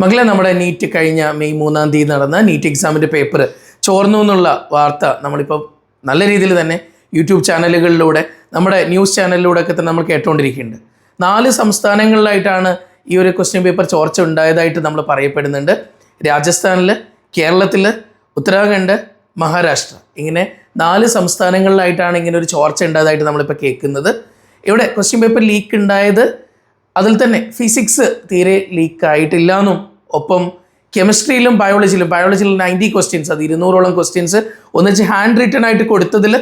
മകളെ, നമ്മുടെ നീറ്റ് കഴിഞ്ഞ മെയ് 3-ാം തീയതി നടന്ന നീറ്റ് എക്സാമിൻ്റെ പേപ്പർ ചോർന്നു എന്നുള്ള വാർത്ത നമ്മളിപ്പോൾ നല്ല രീതിയിൽ തന്നെ യൂട്യൂബ് ചാനലുകളിലൂടെ നമ്മുടെ ന്യൂസ് ചാനലിലൂടെ ഒക്കെ തന്നെ നമ്മൾ കേട്ടുകൊണ്ടിരിക്കുന്നുണ്ട്. 4 സംസ്ഥാനങ്ങളിലായിട്ടാണ് ഈ ഒരു ക്വസ്റ്റ്യൻ പേപ്പർ ചോർച്ച ഉണ്ടായതായിട്ട് നമ്മൾ പറയപ്പെടുന്നുണ്ട്. രാജസ്ഥാനിൽ, കേരളത്തിൽ, ഉത്തരാഖണ്ഡ്, മഹാരാഷ്ട്ര, ഇങ്ങനെ 4 സംസ്ഥാനങ്ങളിലായിട്ടാണ് ഇങ്ങനെ ഒരു ചോർച്ച ഉണ്ടായതായിട്ട് നമ്മളിപ്പോൾ കേൾക്കുന്നത്. ഇവിടെ ക്വസ്റ്റ്യൻ പേപ്പർ ലീക്ക് ഉണ്ടായത് അതിൽ തന്നെ ഫിസിക്സ് തീരെ ലീക്കായിട്ടില്ല എന്നും ഒപ്പം കെമിസ്ട്രിയിലും ബയോളജിയിലും 90 ക്വസ്റ്റ്യൻസ്, അത് 200ഓളം ക്വസ്റ്റ്യൻസ് ഒന്നിച്ച് ഹാൻഡ് റിട്ടൺ ആയിട്ട് കൊടുത്തതിൽ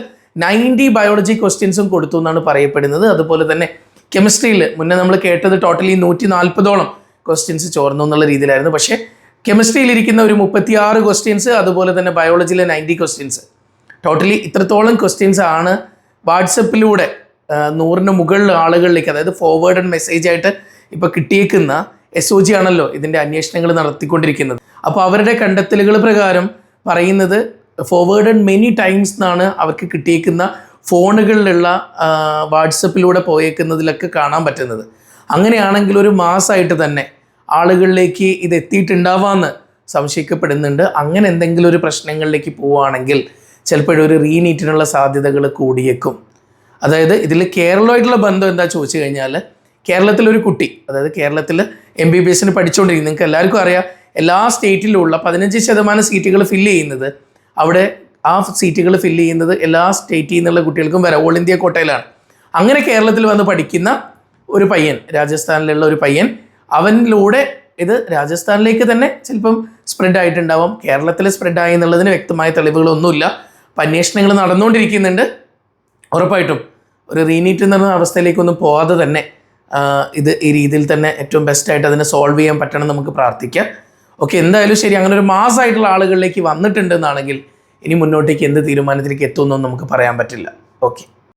90 ബയോളജി ക്വസ്റ്റ്യൻസും കൊടുത്തു എന്നാണ് പറയപ്പെടുന്നത്. അതുപോലെ തന്നെ കെമിസ്ട്രിയിൽ മുന്നേ നമ്മൾ കേട്ടത് ടോട്ടലി 140ഓളം ക്വസ്റ്റ്യൻസ് ചോർന്നു എന്നുള്ള രീതിയിലായിരുന്നു. പക്ഷേ കെമിസ്ട്രിയിലിരിക്കുന്ന ഒരു 36 ക്വസ്റ്റ്യൻസ്, അതുപോലെ തന്നെ ബയോളജിയിലെ 90 ക്വസ്റ്റ്യൻസ്, ടോട്ടലി ഇത്രത്തോളം ക്വസ്റ്റ്യൻസ് ആണ് വാട്സപ്പിലൂടെ 100ന് മുകളിൽ ആളുകളിലേക്ക്, അതായത് ഫോർവേഡ് മെസ്സേജ് ആയിട്ട് ഇപ്പോൾ കിട്ടിയേക്കുന്ന SOG ആണല്ലോ ഇതിൻ്റെ അന്വേഷണങ്ങൾ നടത്തിക്കൊണ്ടിരിക്കുന്നത്. അപ്പോൾ അവരുടെ കണ്ടെത്തലുകൾ പ്രകാരം പറയുന്നത് ഫോർവേഡഡ് മെനി ടൈംസ് എന്നാണ് അവർക്ക് കിട്ടിയേക്കുന്ന ഫോണുകളിലുള്ള വാട്സപ്പിലൂടെ പോയേക്കുന്നതിലൊക്കെ കാണാൻ പറ്റുന്നത്. അങ്ങനെയാണെങ്കിൽ ഒരു മാസമായിട്ട് തന്നെ ആളുകളിലേക്ക് ഇത് എത്തിയിട്ടുണ്ടാവാമെന്ന് സംശയിക്കപ്പെടുന്നുണ്ട്. അങ്ങനെ എന്തെങ്കിലും ഒരു പ്രശ്നങ്ങളിലേക്ക് പോവുകയാണെങ്കിൽ ചിലപ്പോഴൊരു റീനീറ്റിനുള്ള സാധ്യതകൾ കൂടിയേക്കും. അതായത് ഇതിൽ കേരളമായിട്ടുള്ള ബന്ധം എന്താ ചോദിച്ചു കഴിഞ്ഞാൽ, കേരളത്തിലൊരു കുട്ടി, അതായത് കേരളത്തിൽ MBBSന് പഠിച്ചുകൊണ്ടിരിക്കുന്നത്, നിങ്ങൾക്ക് എല്ലാവർക്കും അറിയാം, എല്ലാ സ്റ്റേറ്റിലുള്ള 15% സീറ്റുകൾ ഫില്ല് ചെയ്യുന്നത്, അവിടെ ആ സീറ്റുകൾ ഫില്ല് ചെയ്യുന്നത് എല്ലാ സ്റ്റേറ്റിൽ നിന്നുള്ള കുട്ടികൾക്കും വരാം, ഓൾ ഇന്ത്യ കോട്ടയിലാണ്. അങ്ങനെ കേരളത്തിൽ വന്ന് പഠിക്കുന്ന ഒരു പയ്യൻ, രാജസ്ഥാനിലുള്ള ഒരു പയ്യൻ, അവനിലൂടെ ഇത് രാജസ്ഥാനിലേക്ക് തന്നെ ചിലപ്പം സ്പ്രെഡ് ആയിട്ടുണ്ടാവും. കേരളത്തിൽ സ്പ്രെഡായി എന്നുള്ളതിന് വ്യക്തമായ തെളിവുകളൊന്നുമില്ല. അപ്പം അന്വേഷണങ്ങൾ നടന്നുകൊണ്ടിരിക്കുന്നുണ്ട്. ഉറപ്പായിട്ടും ഒരു റീനീറ്റ് എന്ന് പറഞ്ഞ അവസ്ഥയിലേക്കൊന്നും പോകാതെ തന്നെ ഇത് ഈ രീതിയിൽ തന്നെ ഏറ്റവും ബെസ്റ്റായിട്ട് അതിനെ സോൾവ് ചെയ്യാൻ പറ്റണം നമുക്ക് പ്രാർത്ഥിക്കാം. ഓക്കെ, എന്തായാലും ശരി, അങ്ങനെ ഒരു മാസമായിട്ടുള്ള ആളുകളിലേക്ക് വന്നിട്ടുണ്ടെന്നാണെങ്കിൽ ഇനി മുന്നോട്ടേക്ക് എന്ത് തീരുമാനത്തിലേക്ക് എത്തുമെന്നൊന്നും നമുക്ക് പറയാൻ പറ്റില്ല. ഓക്കെ.